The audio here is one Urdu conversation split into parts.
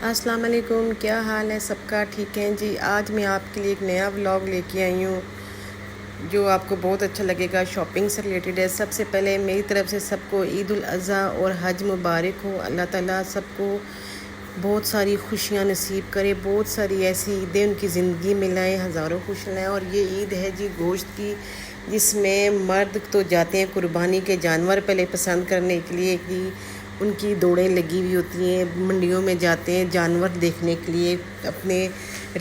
السلام علیکم، کیا حال ہے سب کا؟ ٹھیک ہیں جی؟ آج میں آپ کے لیے ایک نیا ولاگ لے کے آئی ہوں جو آپ کو بہت اچھا لگے گا، شاپنگ سے ریلیٹڈ ہے۔ سب سے پہلے میری طرف سے سب کو عید الاضحیٰ اور حج مبارک ہو۔ اللہ تعالیٰ سب کو بہت ساری خوشیاں نصیب کرے، بہت ساری ایسی عیدیں ان کی زندگی میں لائیں، ہزاروں خوش لائیں۔ اور یہ عید ہے جی گوشت کی، جس میں مرد تو جاتے ہیں قربانی کے جانور پہلے پسند کرنے کے لیے، کہ ان کی دوڑیں لگی ہوئی ہوتی ہیں، منڈیوں میں جاتے ہیں جانور دیکھنے کے لیے، اپنے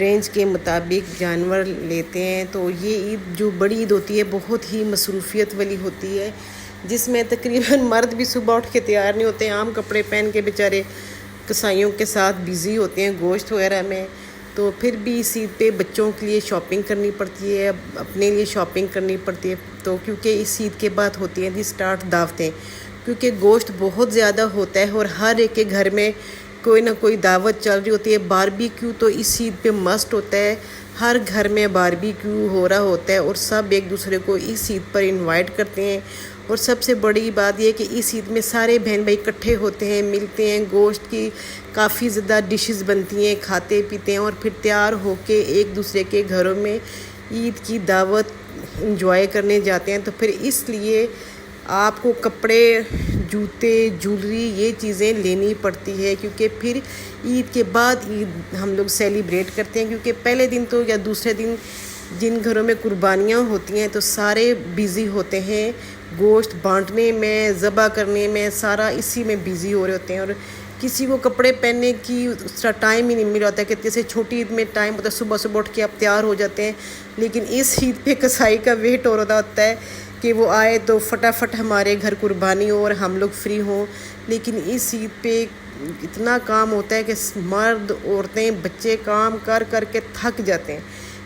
رینج کے مطابق جانور لیتے ہیں۔ تو یہ عید جو بڑی عید ہوتی ہے بہت ہی مصروفیت والی ہوتی ہے، جس میں تقریباً مرد بھی صبح اٹھ کے تیار نہیں ہوتے ہیں، عام کپڑے پہن کے بیچارے کسائیوں کے ساتھ بیزی ہوتے ہیں گوشت وغیرہ میں۔ تو پھر بھی اس عید پہ بچوں کے لیے شاپنگ کرنی پڑتی ہے، اپنے لیے شاپنگ کرنی پڑتی ہے، تو کیونکہ اس عید کے بعد ہوتی ہیں جی سٹارٹ دعوتیں، کیونکہ گوشت بہت زیادہ ہوتا ہے اور ہر ایک کے گھر میں کوئی نہ کوئی دعوت چل رہی ہوتی ہے۔ باربیکیو تو اس عید پہ مسٹ ہوتا ہے، ہر گھر میں باربیکیو ہو رہا ہوتا ہے اور سب ایک دوسرے کو اس عید پر انوائٹ کرتے ہیں۔ اور سب سے بڑی بات یہ کہ اس عید میں سارے بہن بھائی اکٹھے ہوتے ہیں، ملتے ہیں، گوشت کی کافی زیادہ ڈشز بنتی ہیں، کھاتے پیتے ہیں، اور پھر تیار ہو کے ایک دوسرے کے گھروں میں عید کی دعوت انجوائے کرنے جاتے ہیں۔ تو پھر اس لیے آپ کو کپڑے، جوتے، جولری، یہ چیزیں لینی پڑتی ہے، کیونکہ پھر عید کے بعد عید ہم لوگ سیلیبریٹ کرتے ہیں۔ کیونکہ پہلے دن تو یا دوسرے دن جن گھروں میں قربانیاں ہوتی ہیں تو سارے بیزی ہوتے ہیں گوشت بانٹنے میں، ذبح کرنے میں، سارا اسی میں بیزی ہو رہے ہوتے ہیں، اور کسی کو کپڑے پہننے کی اس طرح ٹائم ہی نہیں مل رہا ہوتا ہے، کہ جیسے چھوٹی عید میں ٹائم ہوتا ہے صبح صبح اٹھ کے آپ تیار ہو جاتے ہیں، لیکن اس عید پہ کسائی کا ویٹ ہو رہا ہوتا ہے کہ وہ آئے تو فٹافٹ ہمارے گھر قربانی ہو اور ہم لوگ فری ہوں۔ لیکن اس عید پہ اتنا کام ہوتا ہے کہ مرد، عورتیں، بچے کام کر کر کے تھک جاتے ہیں۔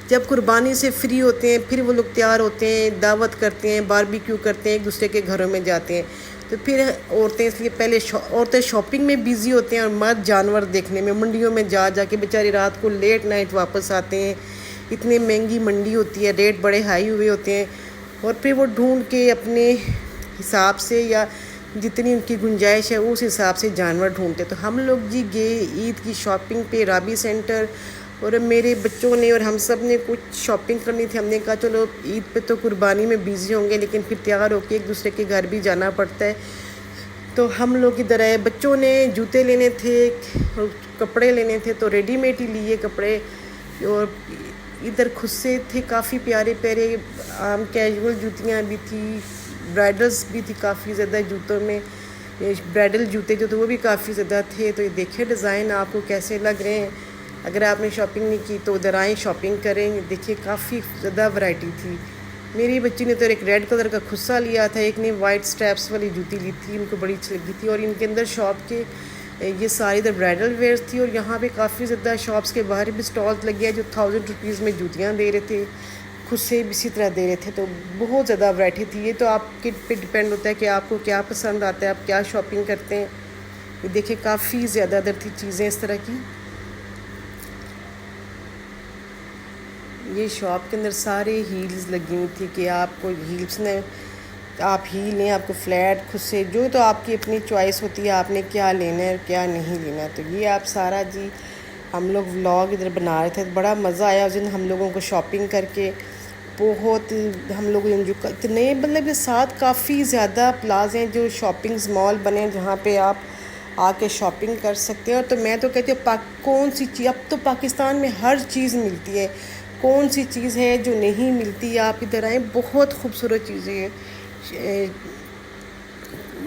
جب قربانی سے فری ہوتے ہیں پھر وہ لوگ تیار ہوتے ہیں، دعوت کرتے ہیں، باربیکیو کرتے ہیں، ایک دوسرے کے گھروں میں جاتے ہیں۔ تو پھر عورتیں اس لیے پہلے عورتیں شاپنگ میں بیزی ہوتے ہیں اور مرد جانور دیکھنے میں، منڈیوں میں جا کے بیچارے رات کو لیٹ نائٹ واپس آتے ہیں، اتنی مہنگی منڈی ہوتی ہے، ریٹ بڑے ہائی ہوئے ہوتے ہیں، اور پھر وہ ڈھونڈ کے اپنے حساب سے یا جتنی ان کی گنجائش ہے اس حساب سے جانور ڈھونڈتے۔ تو ہم لوگ جی گئے عید کی شاپنگ پہ رابی سینٹر، اور میرے بچوں نے اور ہم سب نے کچھ شاپنگ کرنی تھی۔ ہم نے کہا چلو عید پہ تو قربانی میں بیزی ہوں گے، لیکن پھر تیار ہو کے ایک دوسرے کے گھر بھی جانا پڑتا ہے۔ تو ہم لوگ ادھر آئے، بچوں نے جوتے لینے تھے، کپڑے لینے تھے، تو ریڈی میڈ ہی لیے کپڑے، اور ادھر خود سے تھے کافی پیارے پیارے عام کیجول جوتیاں بھی تھی، برائڈلز بھی تھی کافی زیادہ جوتوں میں، برائڈل جوتے جو تھے وہ بھی کافی زیادہ تھے۔ تو یہ دیکھیں ڈیزائن آپ کو کیسے لگ رہے ہیں، اگر آپ نے شاپنگ نہیں کی تو ادھر آئیں شاپنگ کریں۔ دیکھیے کافی زیادہ ورائٹی تھی۔ میری بچی نے تو ایک ریڈ کلر کا خصہ لیا تھا، ایک نے وائٹ سٹیپس والی جوتی لی تھی، ان کو بڑی اچھی لگی تھی۔ اور ان کے اندر شاپ کے یہ ساری ادھر برائڈل ویئرس تھی، اور یہاں پہ کافی زیادہ شاپس کے باہر بھی سٹالز لگے ہیں جو 1000 روپیز میں جوتیاں دے رہے تھے، خود سے بھی اسی طرح دے رہے تھے۔ تو بہت زیادہ ورائٹی تھی۔ یہ تو آپ کے پہ ڈپینڈ ہوتا ہے کہ آپ کو کیا پسند آتا ہے، آپ کیا شاپنگ کرتے ہیں۔ یہ دیکھیں کافی زیادہ ادھر تھی چیزیں اس طرح کی۔ یہ شاپ کے اندر سارے ہیلز لگی ہوئی تھی کہ آپ کو ہیلز نے آپ ہیل لیں، آپ کو فلیٹ خود سے، جو تو آپ کی اپنی چوائس ہوتی ہے آپ نے کیا لینا ہے اور کیا نہیں لینا ہے۔ تو یہ آپ سارا جی ہم لوگ ولاگ ادھر بنا رہے تھے، بڑا مزہ آیا اس دن ہم لوگوں کو شاپنگ کر کے، بہت ہم لوگ اتنے مطلب یہ ساتھ کافی زیادہ پلازے ہیں جو شاپنگز مال بنے ہیں جہاں پہ آپ آ کے شاپنگ کر سکتے ہیں۔ اور تو میں تو کہتی ہوں کون سی چیز، اب تو پاکستان میں ہر چیز ملتی ہے، کون سی چیز ہے جو نہیں ملتی؟ آپ ادھر آئیں، بہت خوبصورت چیزیں ہیں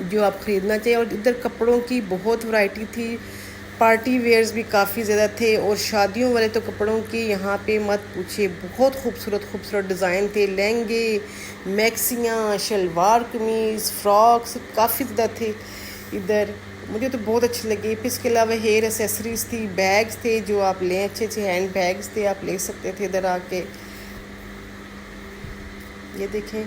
جو آپ خریدنا چاہیے۔ اور ادھر کپڑوں کی بہت ورائٹی تھی، پارٹی ویئرز بھی کافی زیادہ تھے، اور شادیوں والے تو کپڑوں کی یہاں پہ مت پوچھیے، بہت خوبصورت خوبصورت ڈیزائن تھے، لہنگے، میکسیاں، شلوار قمیض، فراکس کافی زیادہ تھے ادھر، مجھے تو بہت اچھی لگی۔ پھر اس کے علاوہ ہیئر ایسیسریز تھی، بیگز تھے جو آپ لیں، اچھے اچھے ہینڈ بیگز تھے، آپ لے سکتے تھے ادھر آ کے۔ یہ دیکھیں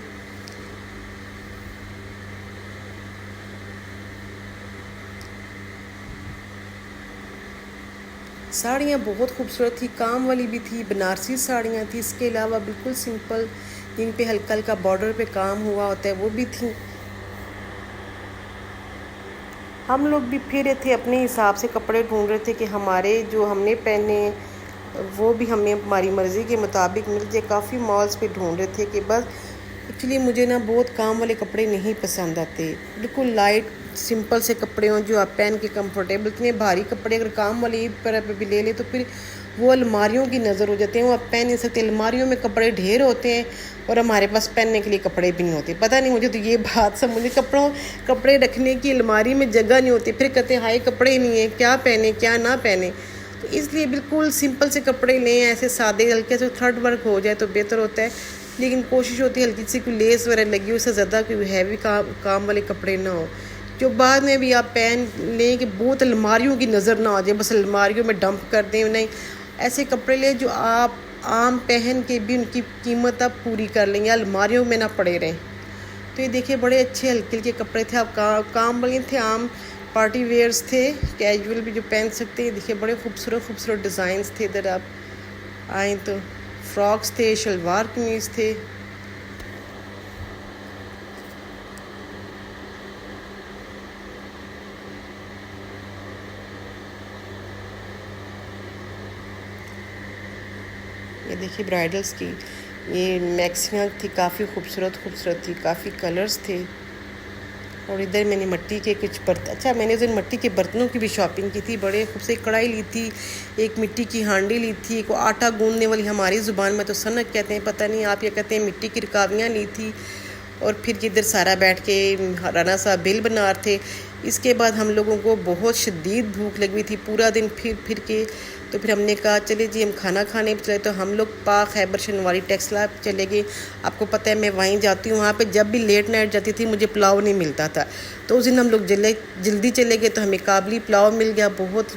ساڑیاں بہت خوبصورت تھی، کام والی بھی تھی، بنارسی ساڑیاں تھیں، اس کے علاوہ بالکل سمپل جن پہ ہلکا ہلکا بارڈر پہ کام ہوا ہوتا ہے وہ بھی تھیں۔ ہم لوگ بھی پھر رہے تھے اپنے حساب سے کپڑے ڈھونڈ رہے تھے کہ ہمارے جو ہم نے پہنے وہ بھی ہمیں ہماری مرضی کے مطابق مل جائے. کافی مالز پہ ڈھونڈ رہے تھے کہ بس ایکچولی مجھے نا بہت کام والے کپڑے نہیں پسند آتے. بالکل لائٹ سمپل سے کپڑے ہوں جو آپ پہن کے کمفرٹیبل. اتنے بھاری کپڑے اگر کام والی پر بھی لے لے تو پھر وہ الماریوں کی نظر ہو جاتے ہیں, وہ آپ پہن نہیں سکتے. الماریوں میں کپڑے ڈھیر ہوتے ہیں اور ہمارے پاس پہننے کے لیے کپڑے بھی نہیں ہوتے. پتہ نہیں مجھے تو یہ بات مجھے کپڑے رکھنے کی الماری میں جگہ نہیں ہوتی. پھر کہتے ہیں ہائے کپڑے ہی نہیں ہیں, کیا پہنے کیا نہ پہنے. تو اس لیے بالکل سمپل سے کپڑے لیں, ایسے سادے ہلکے سے تھرڈ ورک ہو جائے تو بہتر ہوتا ہے. لیکن کوشش ہوتی ہے ہلکی سی کوئی لیس وغیرہ لگی ہو, اس سے زیادہ کوئی ہیوی کام والے کپڑے نہ ہو جو بعد میں بھی آپ پہن لیں کہ بہت الماریوں کی نظر نہ آ جائے, بس الماریوں میں ڈمپ کر دیں. نہیں, ایسے کپڑے لیں جو آپ عام پہن کے بھی ان کی قیمت آپ پوری کر لیں گے, الماریوں میں نہ پڑے رہیں. تو یہ دیکھیں بڑے اچھے ہلکے ہلکے کپڑے تھے. آپ کام والے تھے, عام پارٹی ویئرز تھے, کیجول بھی جو پہن سکتے ہیں. دیکھیں بڑے خوبصورت ڈیزائنز تھے. ادھر آپ آئیں تو فراکس تھے, شلوار قمیض تھے. یہ دیکھیے برائڈلز کی یہ میکسیاں تھی, کافی خوبصورت تھی, کافی کلرز تھے. اور ادھر میں نے مٹی کے کچھ اچھا میں نے ادھر مٹی کے برتنوں کی بھی شاپنگ کی تھی. بڑے خوبصورت کڑھائی لی تھی, ایک مٹی کی ہانڈی لی تھی, ایک آٹا گوندنے والی ہماری زبان میں تو سنک کہتے ہیں, پتہ نہیں آپ یہ کہتے ہیں, مٹی کی رکاویاں لی تھی. اور پھر ادھر سارا بیٹھ کے رانا صاحب بل بنا رہے تھے. اس کے بعد ہم لوگوں کو بہت شدید بھوک لگی تھی پورا دن پھر کے. تو پھر ہم نے کہا چلے جی ہم کھانا کھانے پہ چلے. تو ہم لوگ پاک خیبر شنواری ٹیکسلا چلے گئے. آپ کو پتہ ہے میں وہیں جاتی ہوں, وہاں پہ جب بھی لیٹ نائٹ جاتی تھی مجھے پلاؤ نہیں ملتا تھا. تو اس دن ہم لوگ جلدی چلے گئے تو ہمیں کابلی پلاؤ مل گیا.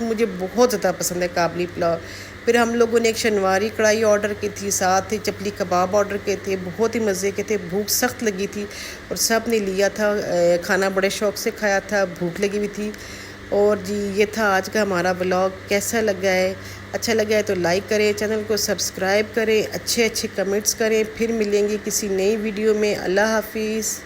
مجھے بہت زیادہ پسند ہے کابلی پلاؤ. پھر ہم لوگوں نے ایک شنواری کڑھائی آرڈر کی تھی, ساتھ ہی چپلی کباب آرڈر کیے تھے. بہت ہی مزے کے تھے, بھوک سخت لگی تھی اور سب نے لیا تھا. کھانا بڑے شوق سے کھایا تھا, بھوک لگی ہوئی تھی. اور جی یہ تھا آج کا ہمارا ولاگ. کیسا لگا ہے؟ اچھا لگا ہے تو لائک کریں, چینل کو سبسکرائب کریں, اچھے کمنٹس کریں. پھر ملیں گے کسی نئی ویڈیو میں. اللہ حافظ.